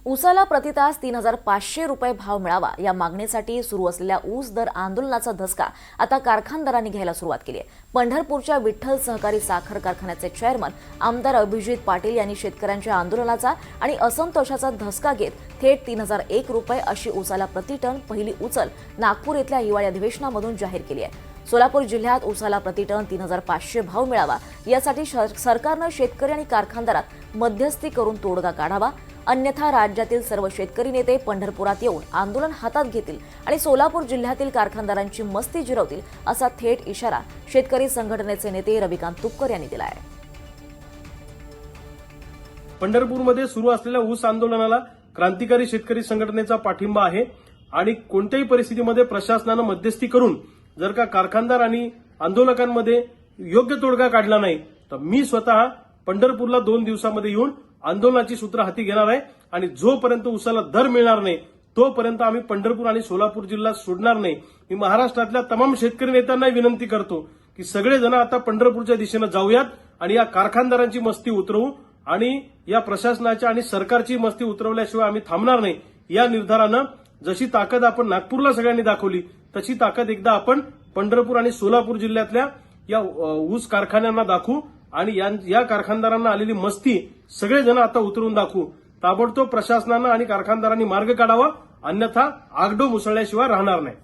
ऊसाला प्रतितास 3,500 रुपये भाव मिळावा या मागणीसाठी सुरू असलेल्या ऊस दर आंदोलनाचा धसका आता कारखानदारांनी घ्यायला सुरुवात केली आहे। पंढरपूरच्या विठ्ठल सहकारी साखर कारखान्याचे चेअरमन आमदार अभिजित पाटील यांनी शेतकऱ्यांच्या आंदोलनाचा आणि असंतोषाचा धसका घेत थेट 3,001 रुपये अशी ऊसाला प्रतिटन पहिली उचल नागपूर इथल्या हिवाळी अधिवेशनामधून जाहीर केली आहे। सोलापूर जिल्ह्यात ऊसाला प्रतिटन 3,500 भाव मिळावा यासाठी सरकारनं शेतकरी आणि कारखानदारात मध्यस्थी करून तोडगा काढावा, अन्यथा राज्यातील सर्व शेतकरी नेते पंढरपुरात येऊन आंदोलन हातात घेतील आणि सोलापूर जिल्ह्यातील कारखानदारांची मस्ती जिरवतील असा थेट इशारा शेतकरी संघटनेचे नेते रविकांत तुपकर यांनी दिला आहे। पंढरपूरमध्ये सुरू असलेल्या ऊस आंदोलनाला क्रांतिकारी शेतकरी संघटनेचा पाठिंबा आहे आणि कोणत्याही परिस्थितीमध्ये प्रशासनानं मध्यस्थी करून जर का कारखानदार आणि आंदोलकांमध्ये योग्य तोडगा काढला नाही तर मी स्वतः पंढरपूरला 2 दिवसामध्ये येऊन आंदोलनाची सूत्र हाती घेणार आहे आणि जोपर्यंत ऊसाला दर मिळणार नाही तोपर्यंत आम्ही पंढरपूर आणि सोलापूर जिल्हा सोडणार नाही। मी महाराष्ट्रातल्या तमाम शेतकरी नेत्यांना विनंती करतो की सगळेजण आता पंढरपूरच्या दिशेने जाऊयात आणि या कारखानदारांची मस्ती उतरवू आणि या प्रशासनाच्या आणि सरकारची मस्ती उतरवल्याशिवाय आम्ही थांबणार नाही। या निर्धारानं जशी ताकद आपण नागपूरला सगळ्यांनी दाखवली तशी ताकद एकदा आपण पंढरपूर आणि सोलापूर जिल्ह्यातल्या या ऊस कारखान्यांना दाखवू आणि या कारखानदारांना आलेली मस्ती सगळेजण आता उतरून दाखवू। ताबडतोब प्रशासनानं आणि कारखानदारांनी मार्ग काढावा, अन्यथा आगडो मुसळल्याशिवाय राहणार नाही।